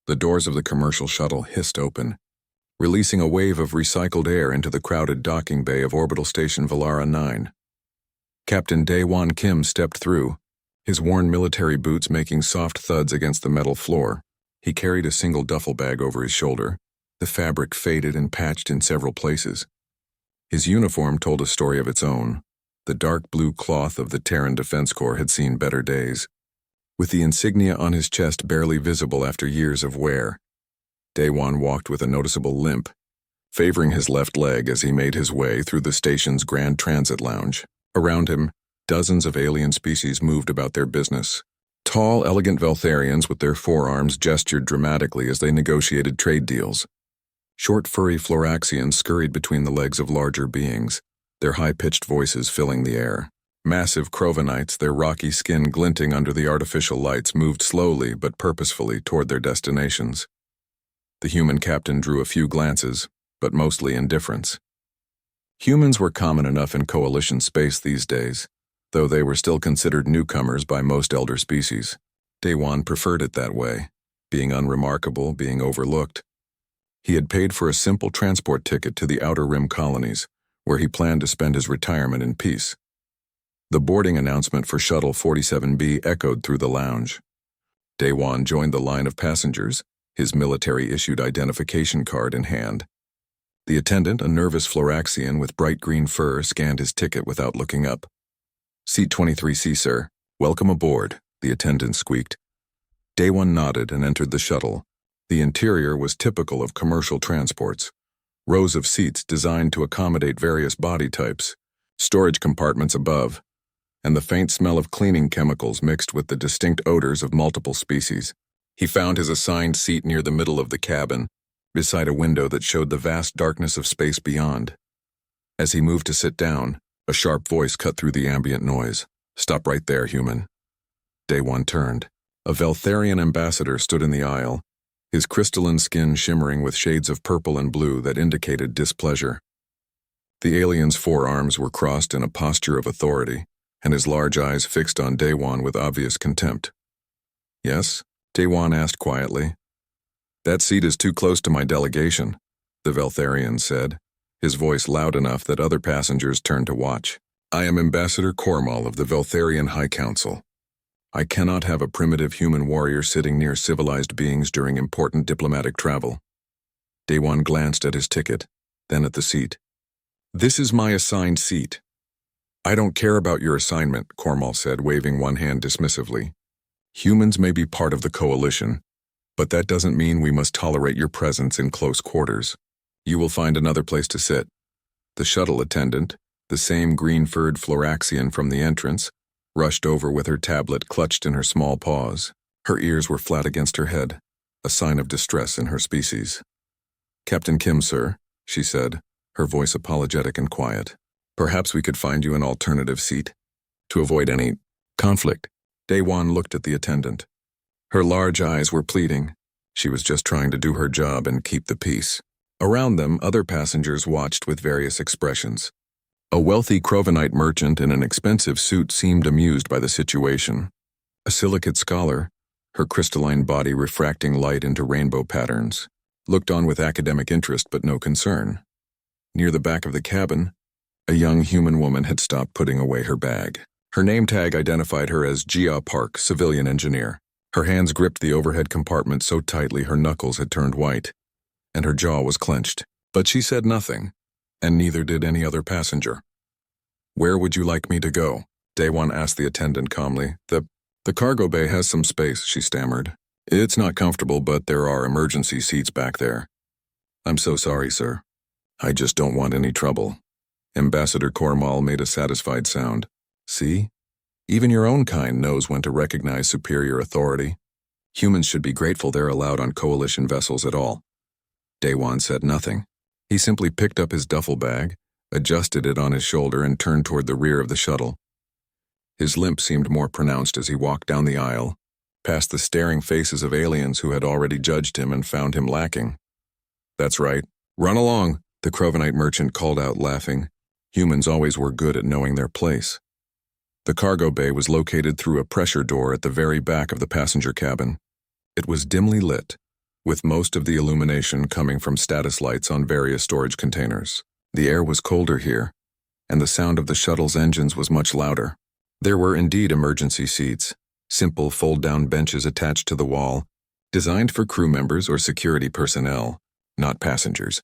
The doors of the commercial shuttle hissed open, releasing a wave of recycled air into the crowded docking bay of Orbital Station Valara 9. Captain Daewon Kim stepped through, his worn military boots making soft thuds against the metal floor. He carried a single duffel bag over his shoulder, the fabric faded and patched in several places. His uniform told a story of its own. The dark blue cloth of the Terran Defense Corps had seen better days, with the insignia on his chest barely visible after years of wear. Daewon walked with a noticeable limp, favoring his left leg as he made his way through the station's Grand Transit Lounge. Around him, dozens of alien species moved about their business. Tall, elegant Veltharians with their forearms gestured dramatically as they negotiated trade deals. Short, furry Floraxians scurried between the legs of larger beings, their high-pitched voices filling the air. Massive Krovenites, their rocky skin glinting under the artificial lights, moved slowly but purposefully toward their destinations. The human captain drew a few glances, but mostly indifference. Humans were common enough in Coalition space these days, though they were still considered newcomers by most elder species. Daewon preferred it that way, being unremarkable, being overlooked. He had paid for a simple transport ticket to the Outer Rim colonies, where he planned to spend his retirement in peace. The boarding announcement for Shuttle 47B echoed through the lounge. Daewon joined the line of passengers, his military-issued identification card in hand. The attendant, a nervous Floraxian with bright green fur, scanned his ticket without looking up. "Seat 23C, sir. Welcome aboard," the attendant squeaked. Daewon nodded and entered the shuttle. The interior was typical of commercial transports. Rows of seats designed to accommodate various body types, storage compartments above, and the faint smell of cleaning chemicals mixed with the distinct odors of multiple species. He found his assigned seat near the middle of the cabin, beside a window that showed the vast darkness of space beyond. As he moved to sit down, a sharp voice cut through the ambient noise. "Stop right there, human." Daewon turned. A Veltharian ambassador stood in the aisle, his crystalline skin shimmering with shades of purple and blue that indicated displeasure. The alien's forearms were crossed in a posture of authority, and his large eyes fixed on Daewon with obvious contempt. "Yes?" Daewon asked quietly. "That seat is too close to my delegation," the Veltharian said, his voice loud enough that other passengers turned to watch. "I am Ambassador Kormal of the Veltharian High Council. I cannot have a primitive human warrior sitting near civilized beings during important diplomatic travel." Daewon glanced at his ticket, then at the seat. "This is my assigned seat." "I don't care about your assignment," Kormal said, waving one hand dismissively. "Humans may be part of the Coalition, but that doesn't mean we must tolerate your presence in close quarters. You will find another place to sit." The shuttle attendant, the same green-furred Floraxian from the entrance, rushed over with her tablet clutched in her small paws. Her ears were flat against her head, a sign of distress in her species. "Captain Kim, sir," she said, her voice apologetic and quiet. "Perhaps we could find you an alternative seat, to avoid any conflict." Daewon looked at the attendant. Her large eyes were pleading. She was just trying to do her job and keep the peace. Around them, other passengers watched with various expressions. A wealthy Krovenite merchant in an expensive suit seemed amused by the situation. A silicate scholar, her crystalline body refracting light into rainbow patterns, looked on with academic interest but no concern. Near the back of the cabin, a young human woman had stopped putting away her bag. Her name tag identified her as Jia Park, civilian engineer. Her hands gripped the overhead compartment so tightly her knuckles had turned white, and her jaw was clenched. But she said nothing, and neither did any other passenger. "Where would you like me to go?" Daewon asked the attendant calmly. The cargo bay has some space," she stammered. "It's not comfortable, but there are emergency seats back there." "I'm so sorry, sir. I just don't want any trouble." Ambassador Kormal made a satisfied sound. "See? Even your own kind knows when to recognize superior authority. Humans should be grateful they're allowed on Coalition vessels at all." Daewon said nothing. He simply picked up his duffel bag, adjusted it on his shoulder, and turned toward the rear of the shuttle. His limp seemed more pronounced as he walked down the aisle, past the staring faces of aliens who had already judged him and found him lacking. "That's right. Run along," the Krovenite merchant called out, laughing. Humans always were good at knowing their place. The cargo bay was located through a pressure door at the very back of the passenger cabin. It was dimly lit, with most of the illumination coming from status lights on various storage containers. The air was colder here, and the sound of the shuttle's engines was much louder. There were indeed emergency seats, simple fold-down benches attached to the wall, designed for crew members or security personnel, not passengers.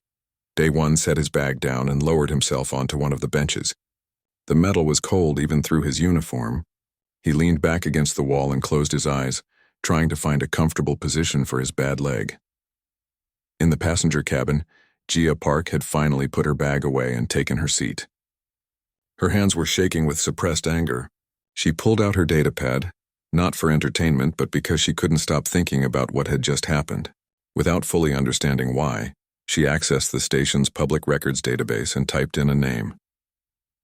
Day One set his bag down and lowered himself onto one of the benches. The metal was cold even through his uniform. He leaned back against the wall and closed his eyes, trying to find a comfortable position for his bad leg. In the passenger cabin, Gia Park had finally put her bag away and taken her seat. Her hands were shaking with suppressed anger. She pulled out her datapad, not for entertainment but because she couldn't stop thinking about what had just happened. Without fully understanding why, she accessed the station's public records database and typed in a name.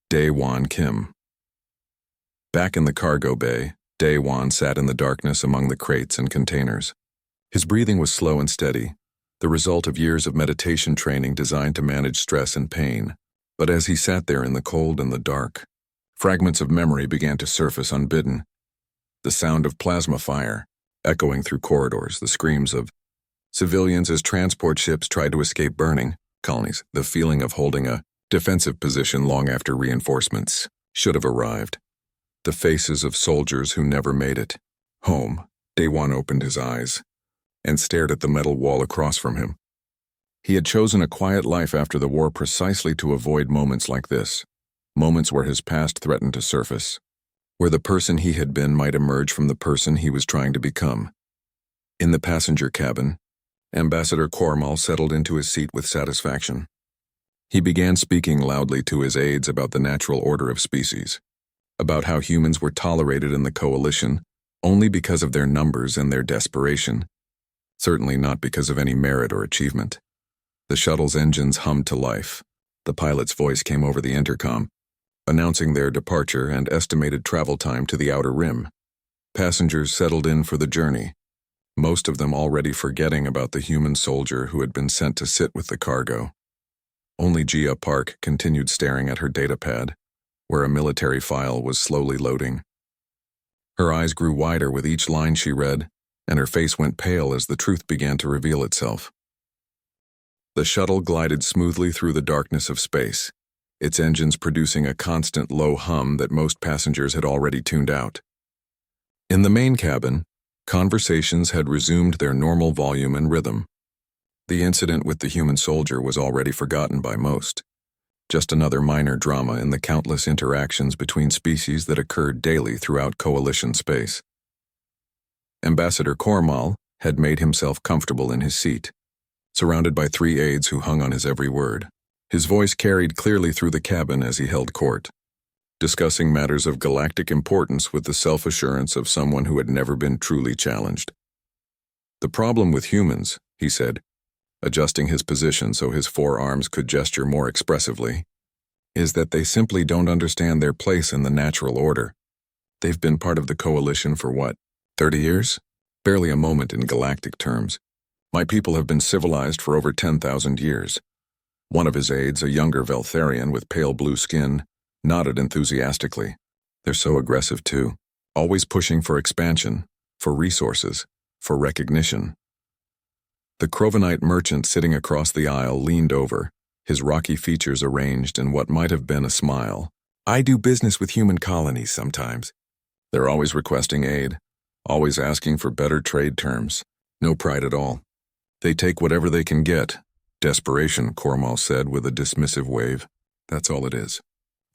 Dae-Won Kim. Back in the cargo bay, Dae-Won sat in the darkness among the crates and containers. His breathing was slow and steady, the result of years of meditation training designed to manage stress and pain. But as he sat there in the cold and the dark, fragments of memory began to surface unbidden. The sound of plasma fire, echoing through corridors, the screams of civilians as transport ships tried to escape burning colonies, the feeling of holding a defensive position long after reinforcements should have arrived, the faces of soldiers who never made it home. Dae-Won opened his eyes and stared at the metal wall across from him. He had chosen a quiet life after the war precisely to avoid moments like this, moments where his past threatened to surface, where the person he had been might emerge from the person he was trying to become. In the passenger cabin, Ambassador Kormal settled into his seat with satisfaction. He began speaking loudly to his aides about the natural order of species, about how humans were tolerated in the coalition only because of their numbers and their desperation, certainly not because of any merit or achievement. The shuttle's engines hummed to life. The pilot's voice came over the intercom, announcing their departure and estimated travel time to the outer rim. Passengers settled in for the journey, most of them already forgetting about the human soldier who had been sent to sit with the cargo. Only Gia Park continued staring at her datapad, where a military file was slowly loading. Her eyes grew wider with each line she read, and her face went pale as the truth began to reveal itself. The shuttle glided smoothly through the darkness of space, its engines producing a constant low hum that most passengers had already tuned out. In the main cabin, conversations had resumed their normal volume and rhythm. The incident with the human soldier was already forgotten by most, just another minor drama in the countless interactions between species that occurred daily throughout coalition space. Ambassador Kormal had made himself comfortable in his seat, surrounded by 3 aides who hung on his every word. His voice carried clearly through the cabin as he held court, discussing matters of galactic importance with the self-assurance of someone who had never been truly challenged. The problem with humans, he said, adjusting his position so his forearms could gesture more expressively, is that they simply don't understand their place in the natural order. They've been part of the coalition for what, 30 years? Barely a moment in galactic terms. My people have been civilized for over 10,000 years. One of his aides, a younger Veltharian with pale blue skin, nodded enthusiastically. They're so aggressive too, always pushing for expansion, for resources, for recognition. The Crovanite merchant sitting across the aisle leaned over, his rocky features arranged in what might have been a smile. I do business with human colonies sometimes. They're always requesting aid, always asking for better trade terms. No pride at all. They take whatever they can get. Desperation, Kormal said with a dismissive wave. That's all it is.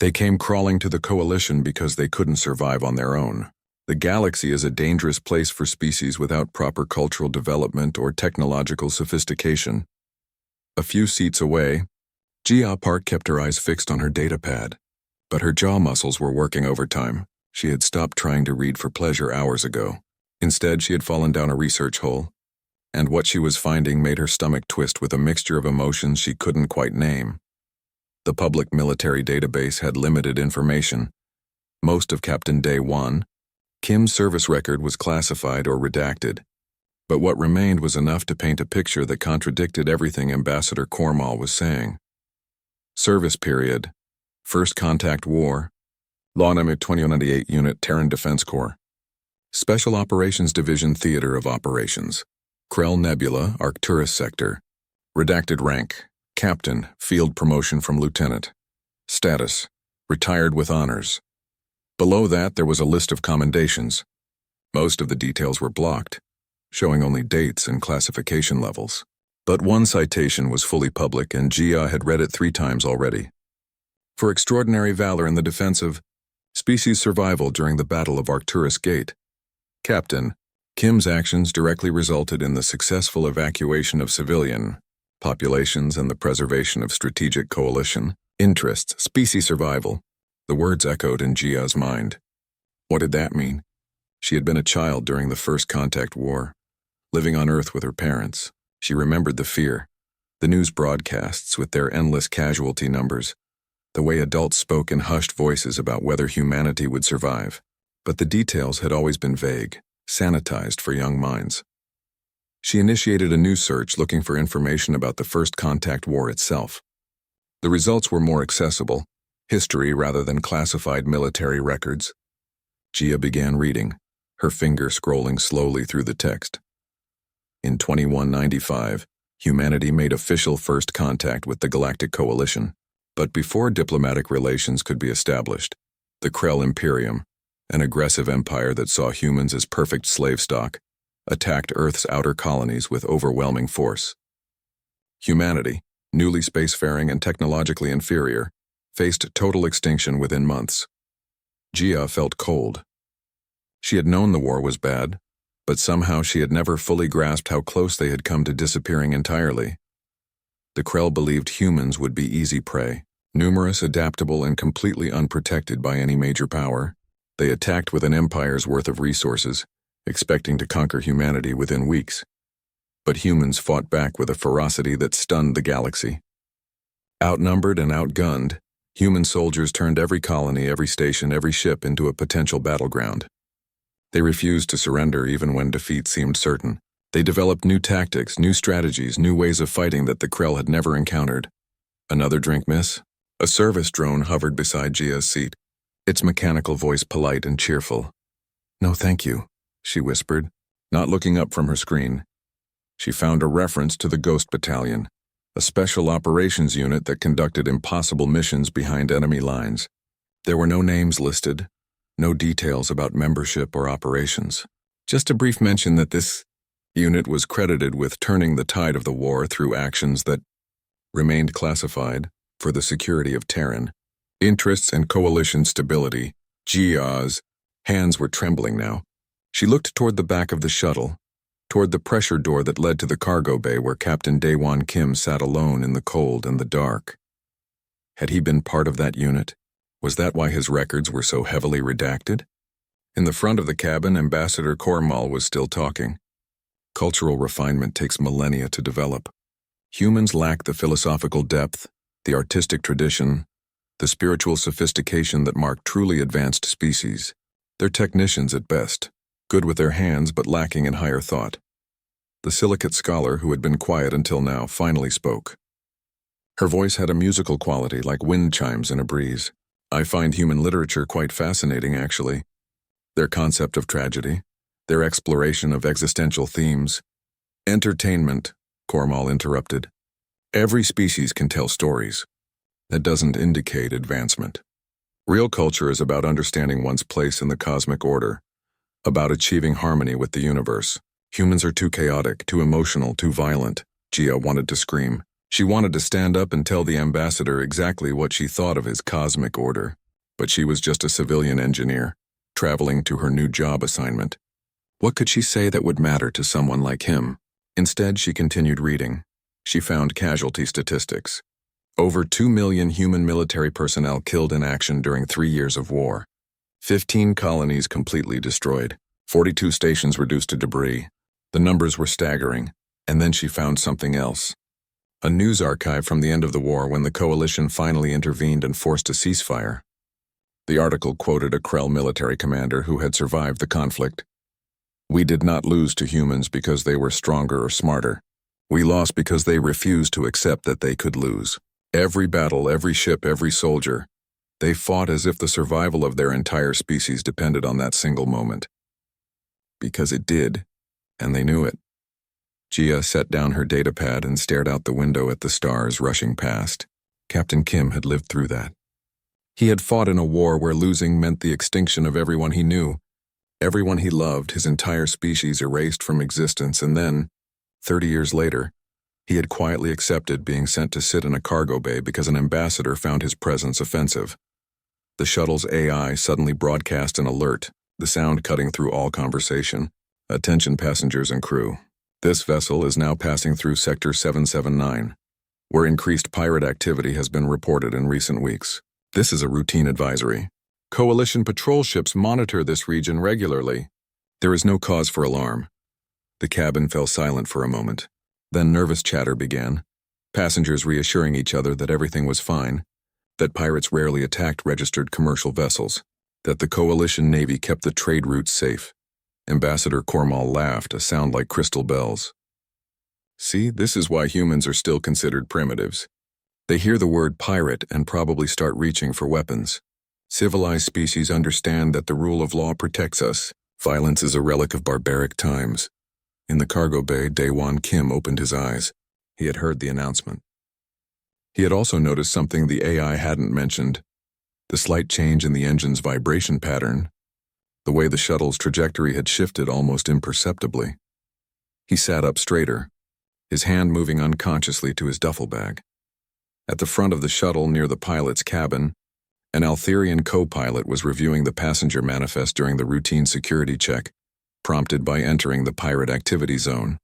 They came crawling to the coalition because they couldn't survive on their own. The galaxy is a dangerous place for species without proper cultural development or technological sophistication. A few seats away, Gia Park kept her eyes fixed on her datapad, but her jaw muscles were working overtime. She had stopped trying to read for pleasure hours ago. Instead, she had fallen down a research hole, and what she was finding made her stomach twist with a mixture of emotions she couldn't quite name. The public military database had limited information. Most of Captain Dae-Won Kim's service record was classified or redacted, but what remained was enough to paint a picture that contradicted everything Ambassador Kormal was saying. Service period: First Contact War, Law No. 2098 Unit Terran Defense Corps, Special Operations Division Theater of Operations. Krell Nebula, Arcturus Sector. Redacted rank, Captain, field promotion from Lieutenant. Status, retired with honors. Below that, there was a list of commendations. Most of the details were blocked, showing only dates and classification levels. But one citation was fully public, and Gia had read it 3 times already. For extraordinary valor in the defense of species survival during the Battle of Arcturus Gate. Captain, Kim's actions directly resulted in the successful evacuation of civilian populations and the preservation of strategic coalition interests. Species survival. The words echoed in Gia's mind. What did that mean? She had been a child during the First Contact War, living on Earth with her parents. She remembered the fear, the news broadcasts with their endless casualty numbers, the way adults spoke in hushed voices about whether humanity would survive. But the details had always been vague, sanitized for young minds. She initiated a new search looking for information about the First Contact War itself. The results were more accessible, history rather than classified military records. Gia began reading, her finger scrolling slowly through the text. In 2195, humanity made official first contact with the Galactic Coalition. But before diplomatic relations could be established, the Krell Imperium, an aggressive empire that saw humans as perfect slave stock, attacked Earth's outer colonies with overwhelming force. Humanity, newly spacefaring and technologically inferior, faced total extinction within months. Gia felt cold. She had known the war was bad, but somehow she had never fully grasped how close they had come to disappearing entirely. The Krell believed humans would be easy prey, numerous, adaptable, and completely unprotected by any major power. They attacked with an empire's worth of resources, expecting to conquer humanity within weeks. But humans fought back with a ferocity that stunned the galaxy. Outnumbered and outgunned, human soldiers turned every colony, every station, every ship into a potential battleground. They refused to surrender even when defeat seemed certain. They developed new tactics, new strategies, new ways of fighting that the Krell had never encountered. Another drink, miss? A service drone hovered beside Gia's seat, its mechanical voice polite and cheerful. No, thank you, she whispered, not looking up from her screen. She found a reference to the Ghost Battalion, a special operations unit that conducted impossible missions behind enemy lines. There were no names listed, no details about membership or operations. Just a brief mention that this unit was credited with turning the tide of the war through actions that remained classified for the security of Terran, interests and coalition stability. Gia's hands were trembling now. She looked toward the back of the shuttle, toward the pressure door that led to the cargo bay where Captain Daewon Kim sat alone in the cold and the dark. Had he been part of that unit? Was that why his records were so heavily redacted? In the front of the cabin, Ambassador Kormal was still talking. Cultural refinement takes millennia to develop. Humans lack the philosophical depth, the artistic tradition, the spiritual sophistication that mark truly advanced species. They're technicians at best, good with their hands but lacking in higher thought. The silicate scholar who had been quiet until now finally spoke. Her voice had a musical quality like wind chimes in a breeze. I find human literature quite fascinating, actually. Their concept of tragedy, their exploration of existential themes. Entertainment, Kormal interrupted. Every species can tell stories. That doesn't indicate advancement. Real culture is about understanding one's place in the cosmic order, about achieving harmony with the universe. Humans are too chaotic, too emotional, too violent. Gia wanted to scream. She wanted to stand up and tell the ambassador exactly what she thought of his cosmic order. But she was just a civilian engineer, traveling to her new job assignment. What could she say that would matter to someone like him? Instead, she continued reading. She found casualty statistics. Over 2 million human military personnel killed in action during 3 years of war. 15 colonies completely destroyed. 42 stations reduced to debris. The numbers were staggering. And then she found something else. A news archive from the end of the war when the coalition finally intervened and forced a ceasefire. The article quoted a Krell military commander who had survived the conflict. We did not lose to humans because they were stronger or smarter. We lost because they refused to accept that they could lose. Every battle, every ship, every soldier, they fought as if the survival of their entire species depended on that single moment. Because it did, and they knew it. Gia set down her datapad and stared out the window at the stars rushing past. Captain Kim had lived through that. He had fought in a war where losing meant the extinction of everyone he knew, everyone he loved, his entire species erased from existence, and then, 30 years later, he had quietly accepted being sent to sit in a cargo bay because an ambassador found his presence offensive. The shuttle's AI suddenly broadcast an alert, the sound cutting through all conversation. Attention passengers and crew. This vessel is now passing through Sector 779, where increased pirate activity has been reported in recent weeks. This is a routine advisory. Coalition patrol ships monitor this region regularly. There is no cause for alarm. The cabin fell silent for a moment. Then nervous chatter began, passengers reassuring each other that everything was fine, that pirates rarely attacked registered commercial vessels, that the Coalition Navy kept the trade routes safe. Ambassador Kormal laughed, a sound like crystal bells. See, this is why humans are still considered primitives. They hear the word pirate and probably start reaching for weapons. Civilized species understand that the rule of law protects us. Violence is a relic of barbaric times. In the cargo bay, Daewon Kim opened his eyes. He had heard the announcement. He had also noticed something the AI hadn't mentioned, the slight change in the engine's vibration pattern, the way the shuttle's trajectory had shifted almost imperceptibly. He sat up straighter, his hand moving unconsciously to his duffel bag. At the front of the shuttle near the pilot's cabin, an Altherian co-pilot was reviewing the passenger manifest during the routine security check, prompted by entering the pirate activity zone.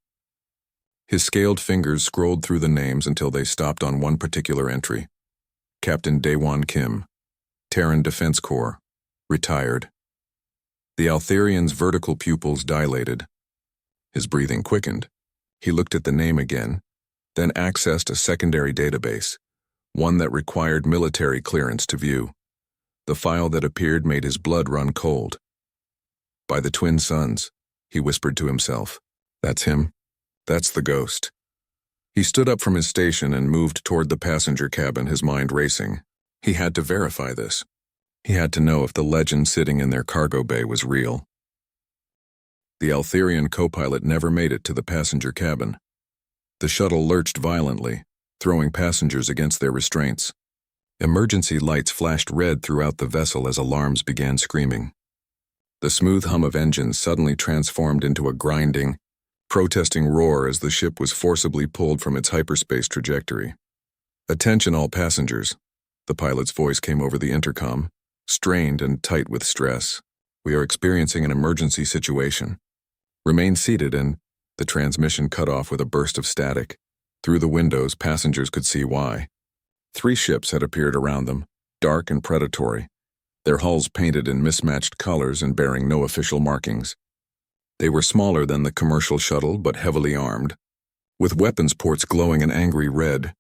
His scaled fingers scrolled through the names until they stopped on one particular entry. Captain Daewon Kim, Terran Defense Corps, retired. The Altherian's vertical pupils dilated. His breathing quickened. He looked at the name again, then accessed a secondary database, one that required military clearance to view. The file that appeared made his blood run cold. By the twin suns, he whispered to himself. That's him. That's the ghost. He stood up from his station and moved toward the passenger cabin, his mind racing. He had to verify this. He had to know if the legend sitting in their cargo bay was real. The Altherian co-pilot never made it to the passenger cabin. The shuttle lurched violently, throwing passengers against their restraints. Emergency lights flashed red throughout the vessel as alarms began screaming. The smooth hum of engines suddenly transformed into a grinding, protesting roar as the ship was forcibly pulled from its hyperspace trajectory. Attention all passengers. The pilot's voice came over the intercom, strained and tight with stress. We are experiencing an emergency situation. Remain seated and the transmission cut off with a burst of static. Through the windows, passengers could see why. 3 ships had appeared around them, dark and predatory, their hulls painted in mismatched colors and bearing no official markings. They were smaller than the commercial shuttle, but heavily armed, with weapons ports glowing an angry red.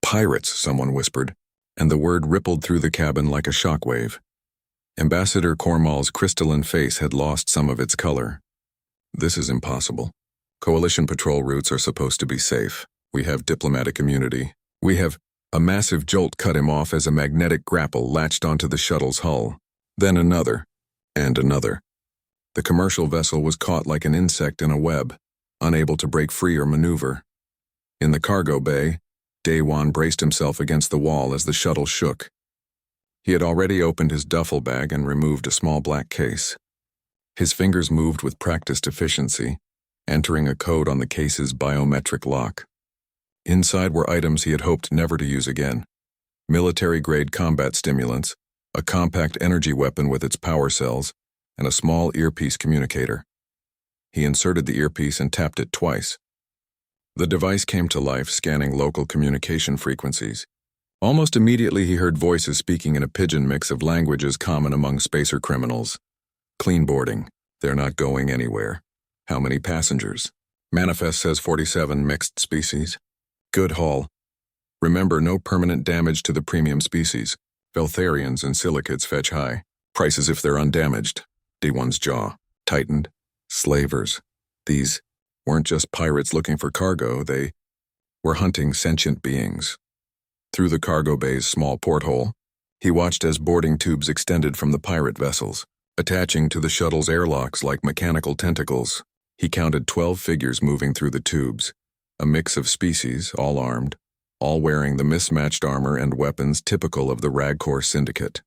Pirates, someone whispered, and the word rippled through the cabin like a shockwave. Ambassador Kormal's crystalline face had lost some of its color. This is impossible. Coalition patrol routes are supposed to be safe. We have diplomatic immunity. We have... A massive jolt cut him off as a magnetic grapple latched onto the shuttle's hull. Then another, and another. The commercial vessel was caught like an insect in a web, unable to break free or maneuver. In the cargo bay, Daewon braced himself against the wall as the shuttle shook. He had already opened his duffel bag and removed a small black case. His fingers moved with practiced efficiency, entering a code on the case's biometric lock. Inside were items he had hoped never to use again. Military-grade combat stimulants, a compact energy weapon with its power cells, and a small earpiece communicator. He inserted the earpiece and tapped it twice. The device came to life, scanning local communication frequencies. Almost immediately he heard voices speaking in a pidgin mix of languages common among spacer criminals. Clean boarding. They're not going anywhere. How many passengers? Manifest says 47 mixed species. Good haul. Remember, no permanent damage to the premium species. Veltharians and silicates fetch high. Prices if they're undamaged. D1's jaw tightened. Slavers. These weren't just pirates looking for cargo, they were hunting sentient beings. Through the cargo bay's small porthole, he watched as boarding tubes extended from the pirate vessels, attaching to the shuttle's airlocks like mechanical tentacles. He counted 12 figures moving through the tubes, a mix of species, all armed, all wearing the mismatched armor and weapons typical of the Ragcore Syndicate.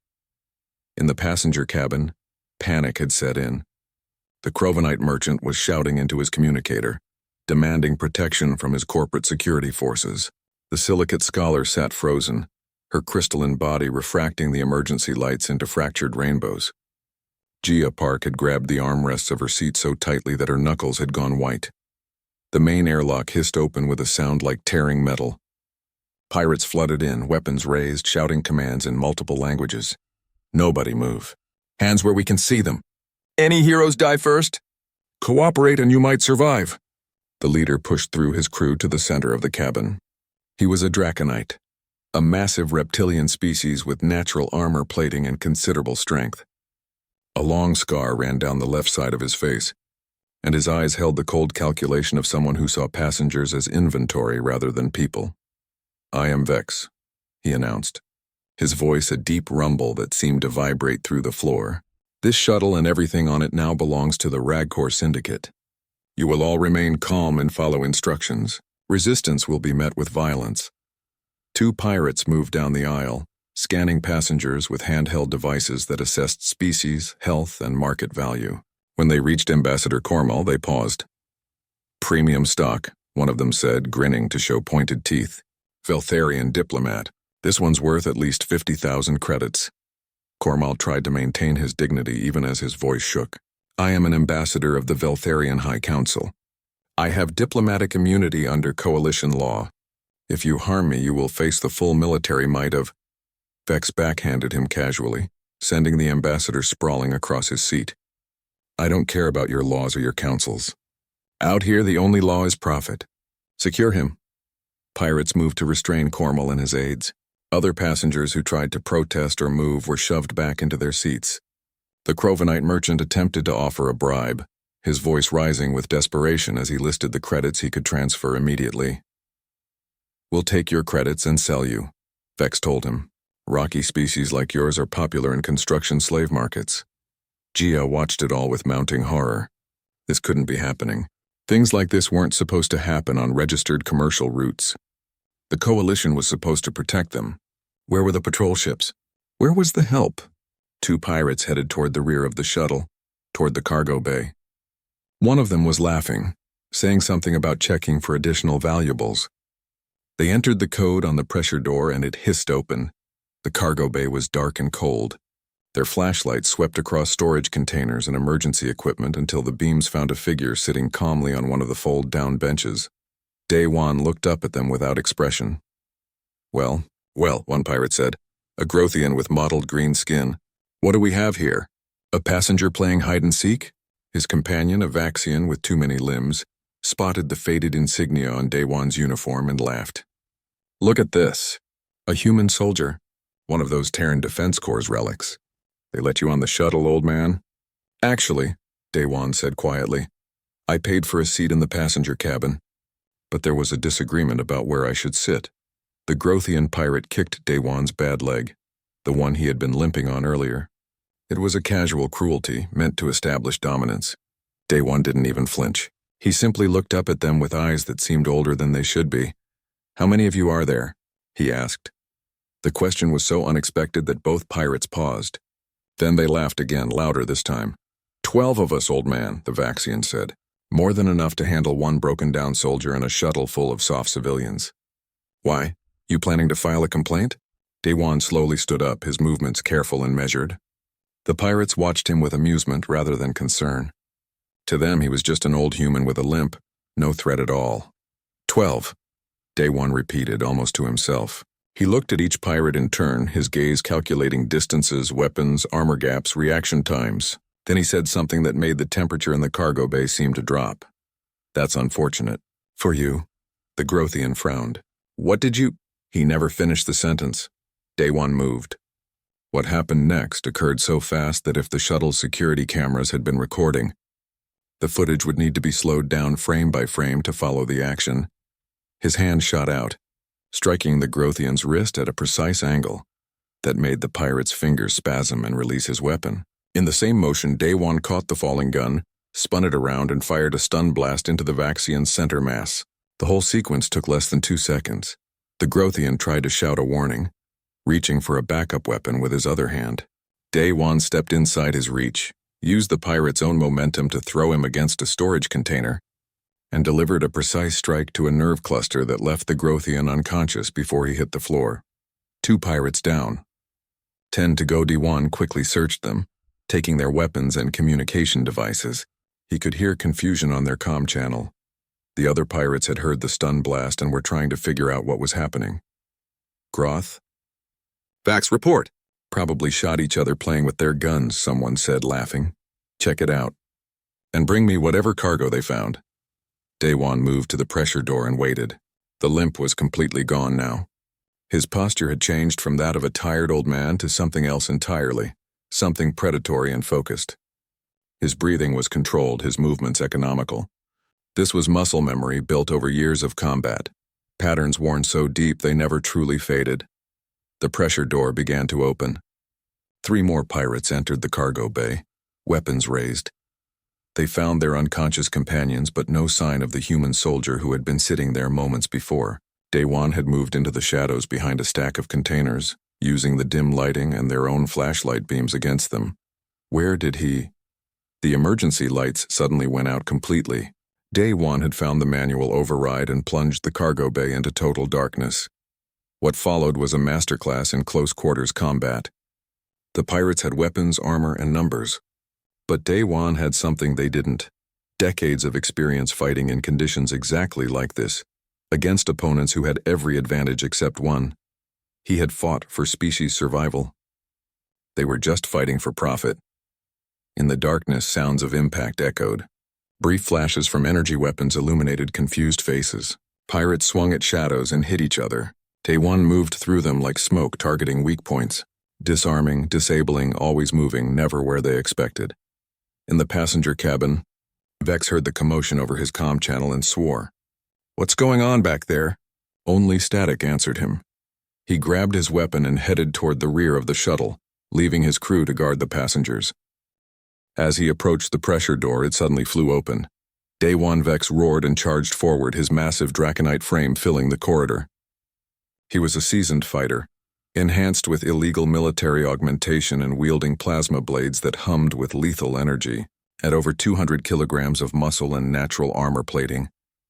In the passenger cabin, panic had set in. The Crovenite merchant was shouting into his communicator, demanding protection from his corporate security forces. The silicate scholar sat frozen, her crystalline body refracting the emergency lights into fractured rainbows. Gia Park had grabbed the armrests of her seat so tightly that her knuckles had gone white. The main airlock hissed open with a sound like tearing metal. Pirates flooded in, weapons raised, shouting commands in multiple languages. Nobody move. Hands where we can see them. Any heroes die first? Cooperate and you might survive. The leader pushed through his crew to the center of the cabin. He was a draconite, a massive reptilian species with natural armor plating and considerable strength. A long scar ran down the left side of his face, and his eyes held the cold calculation of someone who saw passengers as inventory rather than people. I am Vex, he announced, his voice a deep rumble that seemed to vibrate through the floor. This shuttle and everything on it now belongs to the Ragcore Syndicate. You will all remain calm and follow instructions. Resistance will be met with violence. 2 pirates moved down the aisle, scanning passengers with handheld devices that assessed species, health, and market value. When they reached Ambassador Cormal, they paused. Premium stock, one of them said, grinning to show pointed teeth. Veltharian diplomat. This one's worth at least 50,000 credits. Cormal tried to maintain his dignity even as his voice shook. I am an ambassador of the Veltharian High Council. I have diplomatic immunity under coalition law. If you harm me, you will face the full military might of... Vex backhanded him casually, sending the ambassador sprawling across his seat. I don't care about your laws or your councils. Out here, the only law is profit. Secure him. Pirates moved to restrain Cormal and his aides. Other passengers who tried to protest or move were shoved back into their seats. The Crovenite merchant attempted to offer a bribe, his voice rising with desperation as he listed the credits he could transfer immediately. We'll take your credits and sell you, Vex told him. Rocky species like yours are popular in construction slave markets. Gia watched it all with mounting horror. This couldn't be happening. Things like this weren't supposed to happen on registered commercial routes. The coalition was supposed to protect them. Where were the patrol ships? Where was the help? 2 pirates headed toward the rear of the shuttle, toward the cargo bay. One of them was laughing, saying something about checking for additional valuables. They entered the code on the pressure door and it hissed open. The cargo bay was dark and cold. Their flashlights swept across storage containers and emergency equipment until the beams found a figure sitting calmly on one of the fold-down benches. Day-Wan looked up at them without expression. Well, one pirate said, a Grothian with mottled green skin. What do we have here? A passenger playing hide-and-seek? His companion, a Vaxian with too many limbs, spotted the faded insignia on Day-Wan's uniform and laughed. Look at this. A human soldier. One of those Terran Defense Corps relics. They let you on the shuttle, old man? Actually, Day-Wan said quietly, I paid for a seat in the passenger cabin. But there was a disagreement about where I should sit. The Grothian pirate kicked Day-Wan's bad leg, the one he had been limping on earlier. It was a casual cruelty meant to establish dominance. Day-Wan didn't even flinch. He simply looked up at them with eyes that seemed older than they should be. How many of you are there? He asked. The question was so unexpected that both pirates paused. Then they laughed again, louder this time. 12 of us, old man, the Vaxian said. More than enough to handle one broken-down soldier and a shuttle full of soft civilians. Why? You planning to file a complaint? Day-Wan slowly stood up, his movements careful and measured. The pirates watched him with amusement rather than concern. To them, he was just an old human with a limp, no threat at all. 12, Day-Wan repeated, almost to himself. He looked at each pirate in turn, his gaze calculating distances, weapons, armor gaps, reaction times. Then he said something that made the temperature in the cargo bay seem to drop. That's unfortunate. For you. The Grothian frowned. What did you... He never finished the sentence. Day-Wan moved. What happened next occurred so fast that if the shuttle's security cameras had been recording, the footage would need to be slowed down frame by frame to follow the action. His hand shot out, striking the Grothian's wrist at a precise angle that made the pirate's fingers spasm and release his weapon. In the same motion, Day-Wan caught the falling gun, spun it around, and fired a stun blast into the Vaxian's center mass. The whole sequence took less than 2 seconds. The Grothian tried to shout a warning, reaching for a backup weapon with his other hand. Day-Wan stepped inside his reach, used the pirate's own momentum to throw him against a storage container, and delivered a precise strike to a nerve cluster that left the Grothian unconscious before he hit the floor. 2 pirates down. 10 to go. Day-Wan quickly searched them, taking their weapons and communication devices. He could hear confusion on their comm channel. The other pirates had heard the stun blast and were trying to figure out what was happening. Groth? Vax, report! Probably shot each other playing with their guns, someone said, laughing. Check it out. And bring me whatever cargo they found. Day-Wan moved to the pressure door and waited. The limp was completely gone now. His posture had changed from that of a tired old man to something else entirely, something predatory and focused. His breathing was controlled, his movements economical. This was muscle memory built over years of combat, patterns worn so deep they never truly faded. The pressure door began to open. 3 more pirates entered the cargo bay, weapons raised. They found their unconscious companions, but no sign of the human soldier who had been sitting there moments before. Day-Wan had moved into the shadows behind a stack of containers, using the dim lighting and their own flashlight beams against them. Where did he? The emergency lights suddenly went out completely. Day-Wan had found the manual override and plunged the cargo bay into total darkness. What followed was a masterclass in close-quarters combat. The pirates had weapons, armor, and numbers. But Day-Wan had something they didn't. Decades of experience fighting in conditions exactly like this, against opponents who had every advantage except one. He had fought for species survival. They were just fighting for profit. In the darkness, sounds of impact echoed. Brief flashes from energy weapons illuminated confused faces. Pirates swung at shadows and hit each other. Day-Wan moved through them like smoke, targeting weak points. Disarming, disabling, always moving, never where they expected. In the passenger cabin, Vex heard the commotion over his comm channel and swore. "What's going on back there?" Only static answered him. He grabbed his weapon and headed toward the rear of the shuttle, leaving his crew to guard the passengers. As he approached the pressure door, it suddenly flew open. Day-Wan Vex roared and charged forward, his massive draconite frame filling the corridor. He was a seasoned fighter, enhanced with illegal military augmentation and wielding plasma blades that hummed with lethal energy. At over 200 kilograms of muscle and natural armor plating,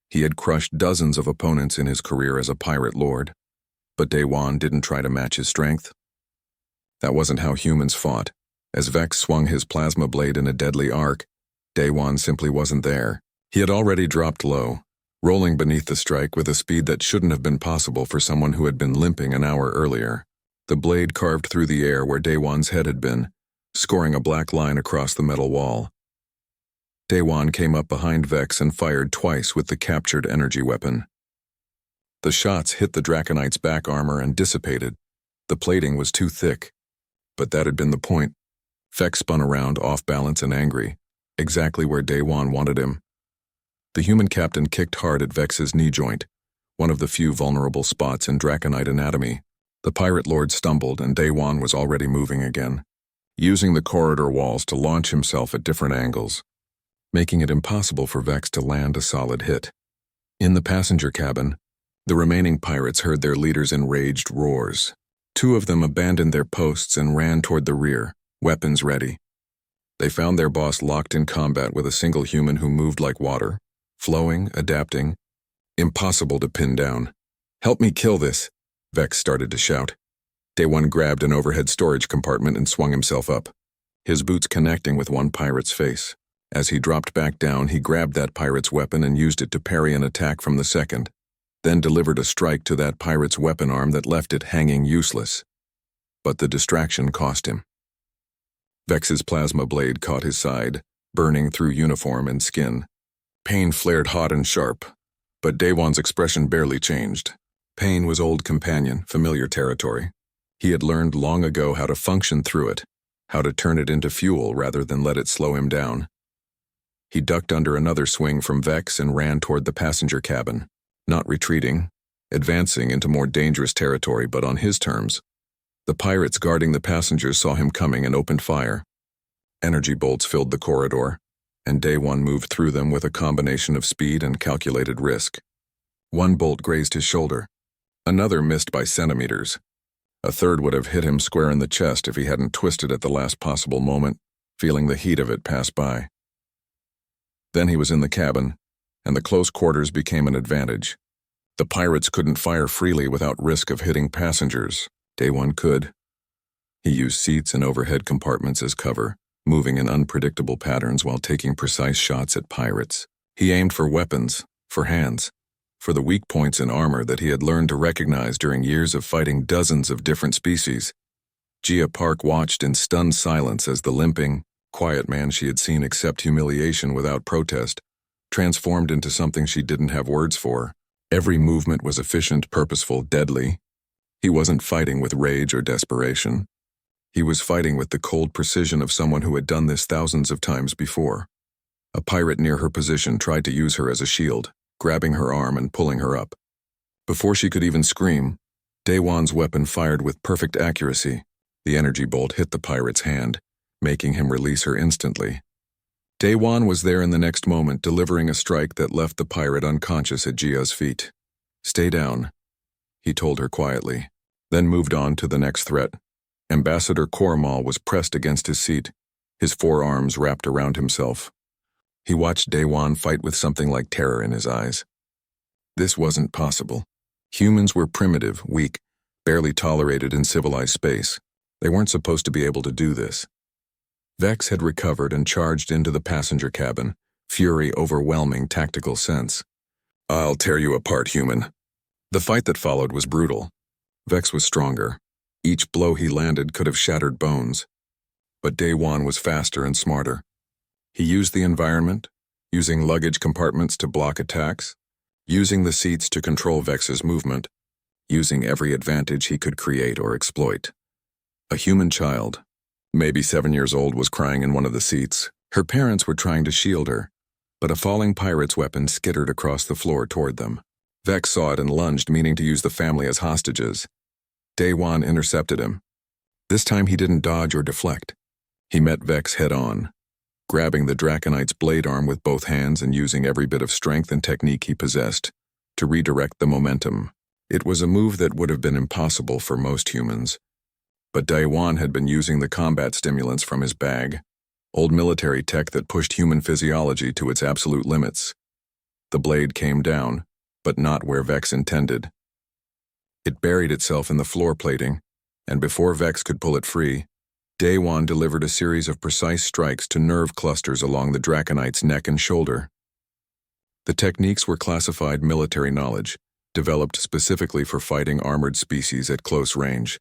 he had crushed dozens of opponents in his career as a pirate lord. But Day-Wan didn't try to match his strength. That wasn't how humans fought. As Vex swung his plasma blade in a deadly arc, Day-Wan simply wasn't there. He had already dropped low, rolling beneath the strike with a speed that shouldn't have been possible for someone who had been limping an hour earlier. The blade carved through the air where Day-Wan's head had been, scoring a black line across the metal wall. Day-Wan came up behind Vex and fired twice with the captured energy weapon. The shots hit the Draconite's back armor and dissipated. The plating was too thick. But that had been the point. Vex spun around, off balance and angry, exactly where Day-Wan wanted him. The human captain kicked hard at Vex's knee joint, one of the few vulnerable spots in Draconite anatomy. The pirate lord stumbled, and Day-Wan was already moving again, using the corridor walls to launch himself at different angles, making it impossible for Vex to land a solid hit. In the passenger cabin, the remaining pirates heard their leader's enraged roars. 2 of them abandoned their posts and ran toward the rear, weapons ready. They found their boss locked in combat with a single human who moved like water, flowing, adapting, impossible to pin down. "Help me kill this," Vex started to shout. Day-Wan grabbed an overhead storage compartment and swung himself up, his boots connecting with one pirate's face. As he dropped back down, he grabbed that pirate's weapon and used it to parry an attack from the second, then delivered a strike to that pirate's weapon arm that left it hanging useless. But the distraction cost him. Vex's plasma blade caught his side, burning through uniform and skin. Pain flared hot and sharp, but Day-Wan's expression barely changed. Pain was old companion, familiar territory. He had learned long ago how to function through it, how to turn it into fuel rather than let it slow him down. He ducked under another swing from Vex and ran toward the passenger cabin, not retreating, advancing into more dangerous territory, but on his terms. The pirates guarding the passengers saw him coming and opened fire. Energy bolts filled the corridor. and Day One moved through them with a combination of speed and calculated risk. One bolt grazed his shoulder. Another missed by centimeters. A third would have hit him square in the chest if he hadn't twisted at the last possible moment, feeling the heat of it pass by. Then he was in the cabin, and the close quarters became an advantage. The pirates couldn't fire freely without risk of hitting passengers. Day One could. He used seats and overhead compartments as cover, moving in unpredictable patterns while taking precise shots at pirates. He aimed for weapons, for hands, for the weak points in armor that he had learned to recognize during years of fighting dozens of different species. Gia Park watched in stunned silence as the limping, quiet man she had seen accept humiliation without protest transformed into something she didn't have words for. Every movement was efficient, purposeful, deadly. He wasn't fighting with rage or desperation. He was fighting with the cold precision of someone who had done this thousands of times before. A pirate near her position tried to use her as a shield, grabbing her arm and pulling her up. Before she could even scream, Day One's weapon fired with perfect accuracy. The energy bolt hit the pirate's hand, making him release her instantly. Day One was there in the next moment, delivering a strike that left the pirate unconscious at Gia's feet. "Stay down," he told her quietly, then moved on to the next threat. Ambassador Kormal was pressed against his seat, his forearms wrapped around himself. He watched Day One fight with something like terror in his eyes. This wasn't possible. Humans were primitive, weak, barely tolerated in civilized space. They weren't supposed to be able to do this. Vex had recovered and charged into the passenger cabin, fury overwhelming tactical sense. "I'll tear you apart, human." The fight that followed was brutal. Vex was stronger. Each blow he landed could have shattered bones. But Day One was faster and smarter. He used the environment, using luggage compartments to block attacks, using the seats to control Vex's movement, using every advantage he could create or exploit. A human child, maybe 7 years old, was crying in one of the seats. Her parents were trying to shield her, but a falling pirate's weapon skittered across the floor toward them. Vex saw it and lunged, meaning to use the family as hostages. Day One intercepted him. This time he didn't dodge or deflect. He met Vex head-on, grabbing the Draconite's blade arm with both hands and using every bit of strength and technique he possessed to redirect the momentum. It was a move that would have been impossible for most humans. But Day One had been using the combat stimulants from his bag, old military tech that pushed human physiology to its absolute limits. The blade came down, but not where Vex intended. It buried itself in the floor plating, and before Vex could pull it free, Day One delivered a series of precise strikes to nerve clusters along the Draconite's neck and shoulder. The techniques were classified military knowledge, developed specifically for fighting armored species at close range.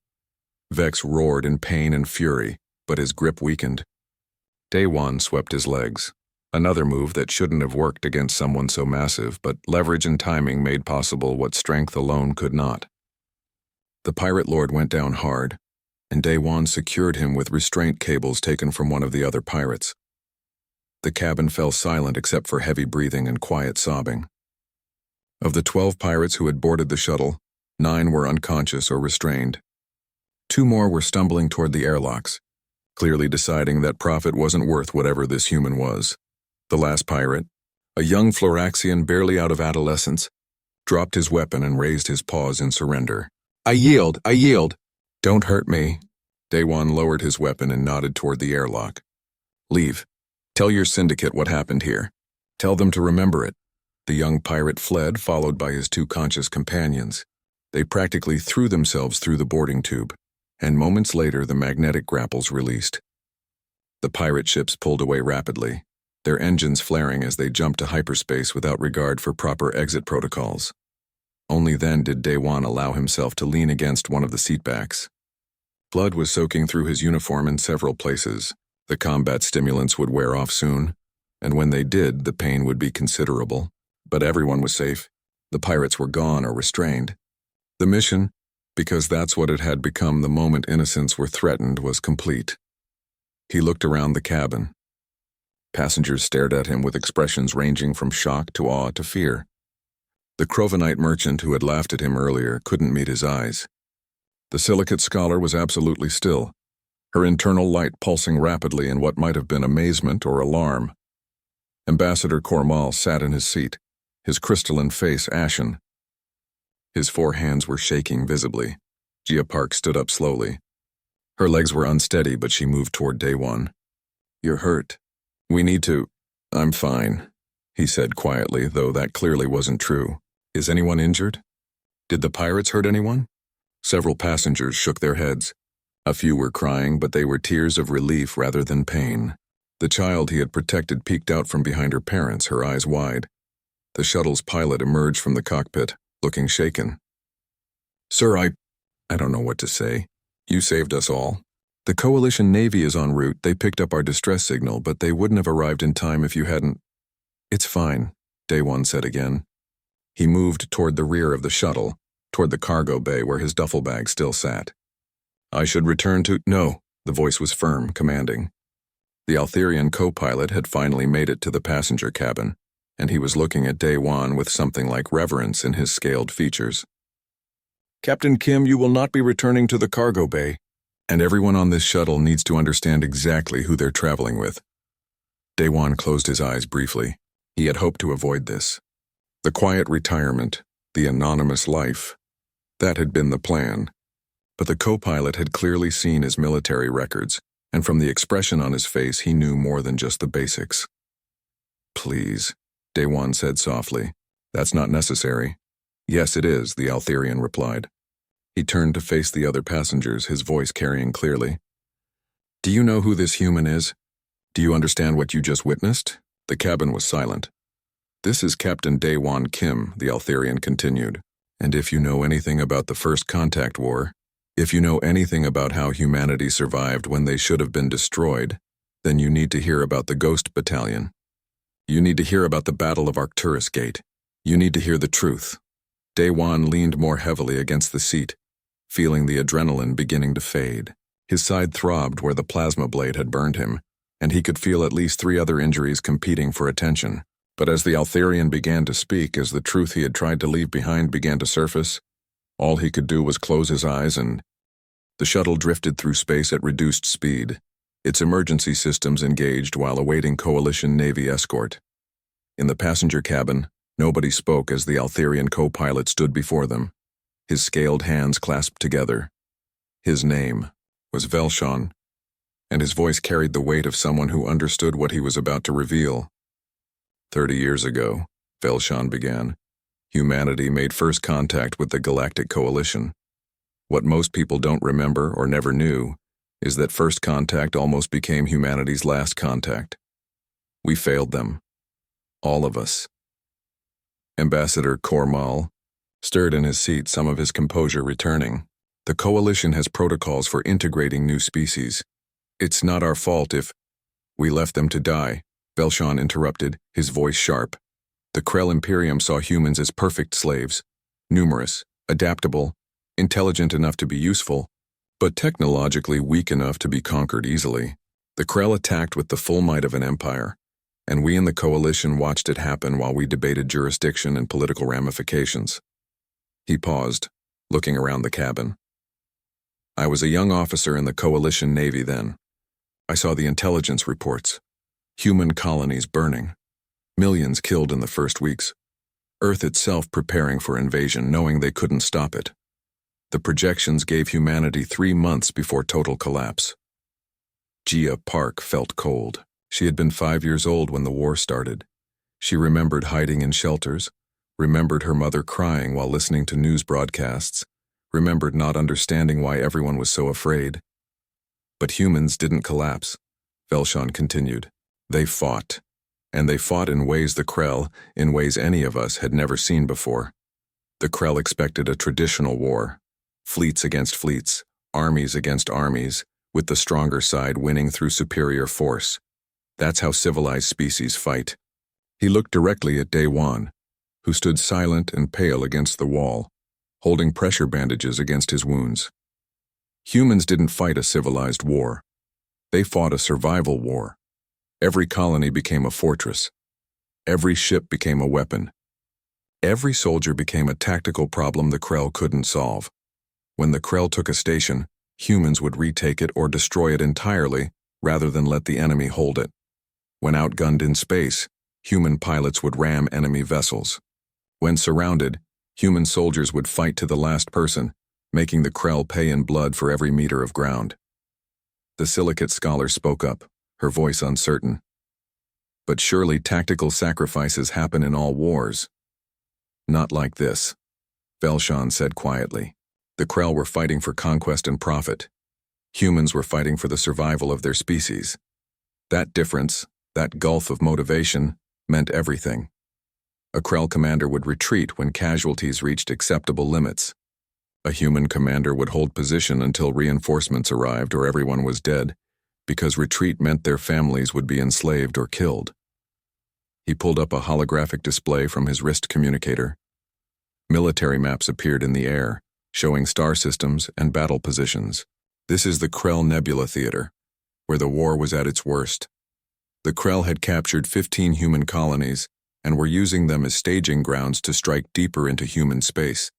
Vex roared in pain and fury, but his grip weakened. Day One swept his legs, another move that shouldn't have worked against someone so massive, but leverage and timing made possible what strength alone could not. The pirate lord went down hard, and Day One secured him with restraint cables taken from one of the other pirates. The cabin fell silent except for heavy breathing and quiet sobbing. Of the 12 pirates who had boarded the shuttle, 9 were unconscious or restrained. 2 more were stumbling toward the airlocks, clearly deciding that profit wasn't worth whatever this human was. The last pirate, a young Floraxian barely out of adolescence, dropped his weapon and raised his paws in surrender. I yield. Don't hurt me." Day One lowered his weapon and nodded toward the airlock. "Leave. Tell your syndicate what happened here. Tell them to remember it." The young pirate fled, followed by his 2 conscious companions. They practically threw themselves through the boarding tube, and moments later the magnetic grapples released. The pirate ships pulled away rapidly, their engines flaring as they jumped to hyperspace without regard for proper exit protocols. Only then did Day One allow himself to lean against one of the seatbacks. Blood was soaking through his uniform in several places. The combat stimulants would wear off soon, and when they did, the pain would be considerable. But everyone was safe. The pirates were gone or restrained. The mission, because that's what it had become the moment innocents were threatened, was complete. He looked around the cabin. Passengers stared at him with expressions ranging from shock to awe to fear. The Crovanite merchant who had laughed at him earlier couldn't meet his eyes. The silicate scholar was absolutely still, her internal light pulsing rapidly in what might have been amazement or alarm. Ambassador Kormal sat in his seat, his crystalline face ashen. His 4 hands were shaking visibly. Gia Park stood up slowly. Her legs were unsteady, but she moved toward Daewon. "You're hurt. We need to—" "I'm fine," he said quietly, though that clearly wasn't true. "Is anyone injured? Did the pirates hurt anyone?" Several passengers shook their heads. A few were crying, but they were tears of relief rather than pain. The child he had protected peeked out from behind her parents, her eyes wide. The shuttle's pilot emerged from the cockpit, looking shaken. "Sir, I don't know what to say. You saved us all. The Coalition Navy is en route. They picked up our distress signal, but they wouldn't have arrived in time if you hadn't—" "It's fine," Daewon said again. He moved toward the rear of the shuttle, toward the cargo bay where his duffel bag still sat. "I should return to—" "No," the voice was firm, commanding. The Altherian co-pilot had finally made it to the passenger cabin, and he was looking at Daewon with something like reverence in his scaled features. "Captain Kim, you will not be returning to the cargo bay, and everyone on this shuttle needs to understand exactly who they're traveling with." Daewon closed his eyes briefly. He had hoped to avoid this. The quiet retirement, the anonymous life, that had been the plan. But the co-pilot had clearly seen his military records, and from the expression on his face he knew more than just the basics. "Please," Daewon said softly. "That's not necessary." "Yes, it is," the Altherian replied. He turned to face the other passengers, his voice carrying clearly. "Do you know who this human is? Do you understand what you just witnessed?" The cabin was silent. "This is Captain Daewon Kim," the Altherian continued. "And if you know anything about the First Contact War, if you know anything about how humanity survived when they should have been destroyed, then you need to hear about the Ghost Battalion. You need to hear about the Battle of Arcturus Gate. You need to hear the truth." Daewon leaned more heavily against the seat, feeling the adrenaline beginning to fade. His side throbbed where the plasma blade had burned him, and he could feel at least 3 other injuries competing for attention. But as the Altherian began to speak, as the truth he had tried to leave behind began to surface, all he could do was close his eyes and— The shuttle drifted through space at reduced speed, its emergency systems engaged while awaiting Coalition Navy escort. In the passenger cabin, nobody spoke as the Altherian co-pilot stood before them, his scaled hands clasped together. His name was Velshon, and his voice carried the weight of someone who understood what he was about to reveal. 30 years ago, Velshon began, humanity made first contact with the Galactic Coalition. What most people don't remember or never knew is that first contact almost became humanity's last contact. We failed them. All of us. Ambassador Kormal stirred in his seat, some of his composure returning. "The Coalition has protocols for integrating new species. It's not our fault if—" "We left them to die," Velshon interrupted, his voice sharp. "The Krell Imperium saw humans as perfect slaves, numerous, adaptable, intelligent enough to be useful, but technologically weak enough to be conquered easily. The Krell attacked with the full might of an empire, and we in the Coalition watched it happen while we debated jurisdiction and political ramifications." He paused, looking around the cabin. "I was a young officer in the Coalition Navy then. I saw the intelligence reports. Human colonies burning. Millions killed in the first weeks. Earth itself preparing for invasion, knowing they couldn't stop it. The projections gave humanity 3 months before total collapse." Gia Park felt cold. She had been 5 years old when the war started. She remembered hiding in shelters, remembered her mother crying while listening to news broadcasts, remembered not understanding why everyone was so afraid. "But humans didn't collapse," Velshon continued. "They fought. And they fought in ways the Krell, in ways any of us had never seen before. The Krell expected a traditional war. Fleets against fleets, armies against armies, with the stronger side winning through superior force. That's how civilized species fight." He looked directly at Daewon, who stood silent and pale against the wall, holding pressure bandages against his wounds. Humans didn't fight a civilized war. They fought a survival war. Every colony became a fortress. Every ship became a weapon. Every soldier became a tactical problem the Krell couldn't solve. When the Krell took a station, humans would retake it or destroy it entirely rather than let the enemy hold it. When outgunned in space, Human pilots would ram enemy vessels. When surrounded, human soldiers would fight to the last person, making the Krell pay in blood for every meter of ground. The silicate scholar spoke up, her voice uncertain. But surely tactical sacrifices happen in all wars. Not like this, Velshan said quietly. The Krell were fighting for conquest and profit. Humans were fighting for the survival of their species. That difference, that gulf of motivation, meant everything. A Krell commander would retreat when casualties reached acceptable limits. A human commander would hold position until reinforcements arrived or everyone was dead, because retreat meant their families would be enslaved or killed. He pulled up a holographic display from his wrist communicator. Military maps appeared in the air, showing star systems and battle positions. This is the Krell Nebula Theater, where the war was at its worst. The Krell had captured 15 human colonies and were using them as staging grounds to strike deeper into human space.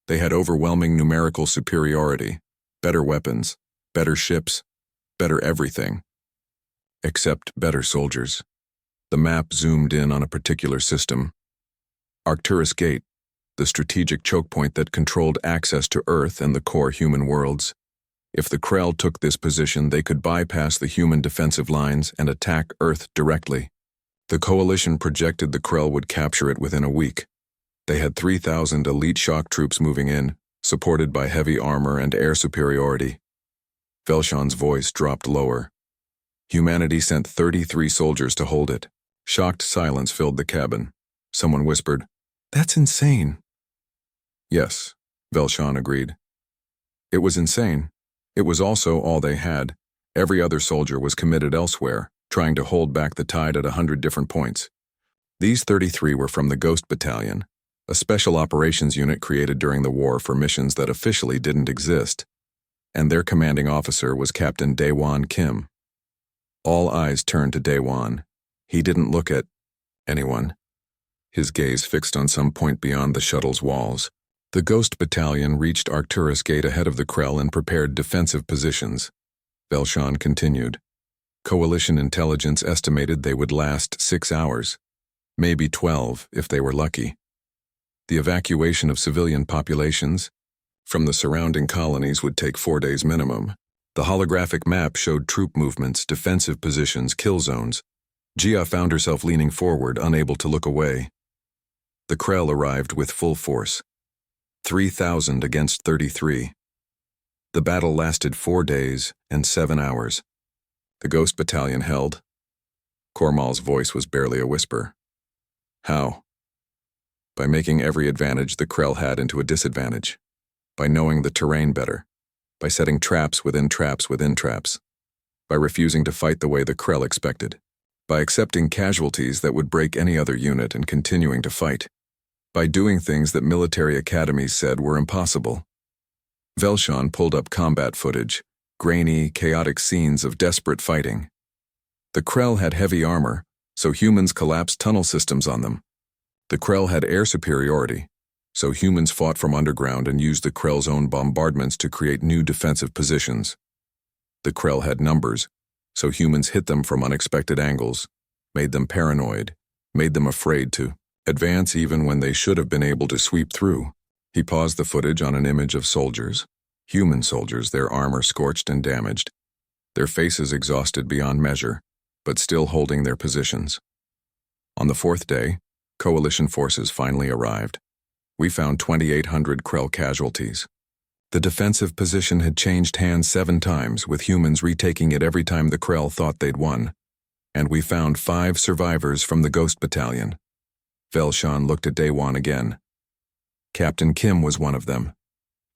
They had overwhelming numerical superiority, better weapons, better ships, better everything. Except better soldiers. The map zoomed in on a particular system. Arcturus Gate, the strategic choke point that controlled access to Earth and the core human worlds. If the Krell took this position, they could bypass the human defensive lines and attack Earth directly. The Coalition projected the Krell would capture it within a week. They had 3,000 elite shock troops moving in, supported by heavy armor and air superiority. Velshan's voice dropped lower. Humanity sent 33 soldiers to hold it. Shocked silence filled the cabin. Someone whispered, "That's insane." Yes, Velshan agreed. It was insane. It was also all they had. Every other soldier was committed elsewhere, trying to hold back the tide at 100 different points. These 33 were from the Ghost Battalion, a special operations unit created during the war for missions that officially didn't exist, and their commanding officer was Captain Daewon Kim. All eyes turned to Daewon. He didn't look at anyone, his gaze fixed on some point beyond the shuttle's walls. The Ghost Battalion reached Arcturus Gate ahead of the Krell and prepared defensive positions. Velshan continued. Coalition intelligence estimated they would last 6 hours, maybe 12 if they were lucky. The evacuation of civilian populations from the surrounding colonies would take 4 days minimum. The holographic map showed troop movements, defensive positions, kill zones. Gia found herself leaning forward, unable to look away. The Krell arrived with full force. 3,000 against 33. The battle lasted 4 days and 7 hours. The Ghost Battalion held. Kormal's voice was barely a whisper. How? By making every advantage the Krell had into a disadvantage. By knowing the terrain better. By setting traps within traps within traps. By refusing to fight the way the Krell expected. By accepting casualties that would break any other unit and continuing to fight. By doing things that military academies said were impossible. Velshan pulled up combat footage, grainy, chaotic scenes of desperate fighting. The Krell had heavy armor, so humans collapsed tunnel systems on them. The Krell had air superiority, so humans fought from underground and used the Krell's own bombardments to create new defensive positions. The Krell had numbers, so humans hit them from unexpected angles, made them paranoid, made them afraid to advance even when they should have been able to sweep through. He paused the footage on an image of soldiers, human soldiers, their armor scorched and damaged, their faces exhausted beyond measure, but still holding their positions. On the 4th day, Coalition forces finally arrived. We found 2,800 Krell casualties. The defensive position had changed hands 7 times, with humans retaking it every time the Krell thought they'd won. And we found 5 survivors from the Ghost Battalion. Velshan looked at Daewon again. Captain Kim was one of them.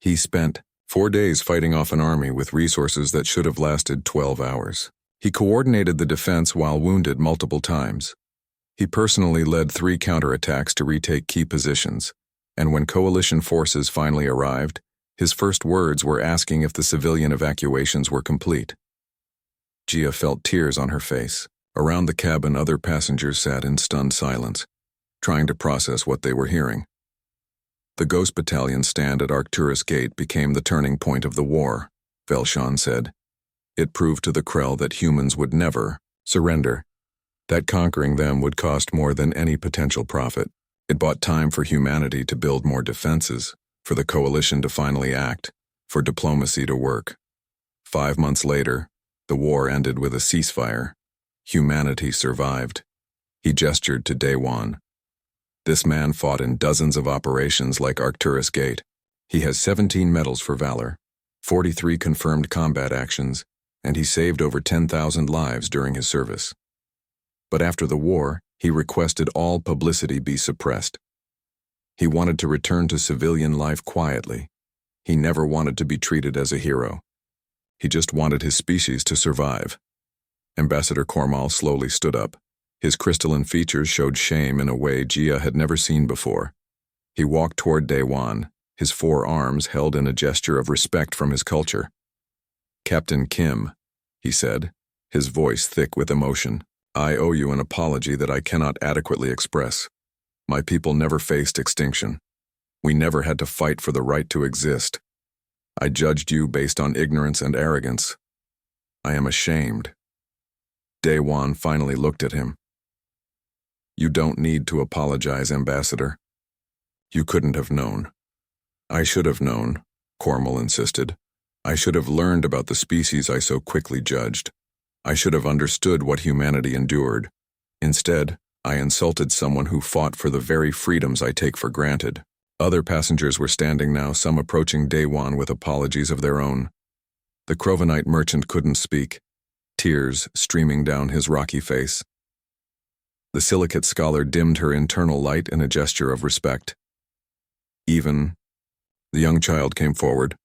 He spent 4 days fighting off an army with resources that should have lasted 12 hours. He coordinated the defense while wounded multiple times. He personally led 3 counterattacks to retake key positions, and when Coalition forces finally arrived, his first words were asking if the civilian evacuations were complete. Gia felt tears on her face. Around the cabin, other passengers sat in stunned silence, trying to process what they were hearing. The Ghost Battalion's stand at Arcturus Gate became the turning point of the war, Velshan said. It proved to the Krell that humans would never surrender. that conquering them would cost more than any potential profit. It bought time for humanity to build more defenses, for the coalition to finally act, for diplomacy to work. 5 months later, the war ended with a ceasefire. Humanity survived. He gestured to Day-Wan. This man fought in dozens of operations like Arcturus Gate. He has 17 medals for valor, 43 confirmed combat actions, and he saved over 10,000 lives during his service. But after the war, he requested all publicity be suppressed. He wanted to return to civilian life quietly. He never wanted to be treated as a hero. He just wanted his species to survive. Ambassador Kormal slowly stood up. His crystalline features showed shame in a way Jia had never seen before. He walked toward Day-Wan, his 4 arms held in a gesture of respect from his culture. "Captain Kim," he said, his voice thick with emotion, "I owe you an apology that I cannot adequately express. My people never faced extinction. We never had to fight for the right to exist. I judged you based on ignorance and arrogance. I am ashamed." Day-Wan finally looked at him. "You don't need to apologize, Ambassador. You couldn't have known." "I should have known," Kormal insisted. "I should have learned about the species I so quickly judged. I should have understood what humanity endured. Instead, I insulted someone who fought for the very freedoms I take for granted." Other passengers were standing now, some approaching Day-Wan with apologies of their own. The Crovanite merchant couldn't speak, tears streaming down his rocky face. The silicate scholar dimmed her internal light in a gesture of respect. The young child came forward,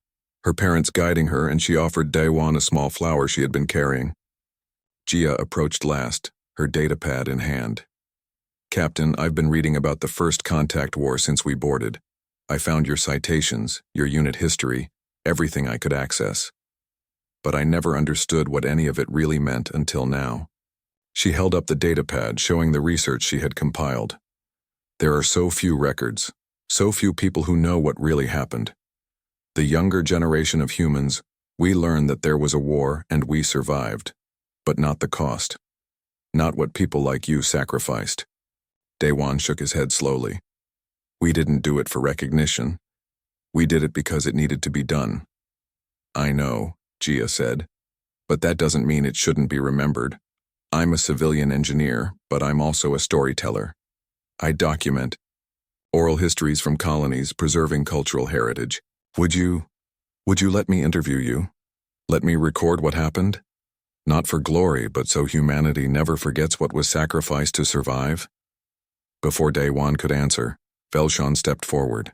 her parents guiding her, and she offered Day-Wan a small flower she had been carrying. Jia approached last, her datapad in hand. "Captain, I've been reading about the First Contact War since we boarded. I found your citations, your unit history, everything I could access. But I never understood what any of it really meant until now." She held up the datapad showing the research she had compiled. "There are so few records, so few people who know what really happened. The younger generation of humans, we learned that there was a war and we survived, but not the cost. Not what people like you sacrificed." Day-Wan shook his head slowly. "We didn't do it for recognition. We did it because it needed to be done." "I know," Jia said, "but that doesn't mean it shouldn't be remembered. I'm a civilian engineer, but I'm also a storyteller. I document oral histories from colonies, preserving cultural heritage. Would you let me interview you? Let me record what happened? Not for glory, but so humanity never forgets what was sacrificed to survive?" Before Day-Wan could answer, Velshan stepped forward.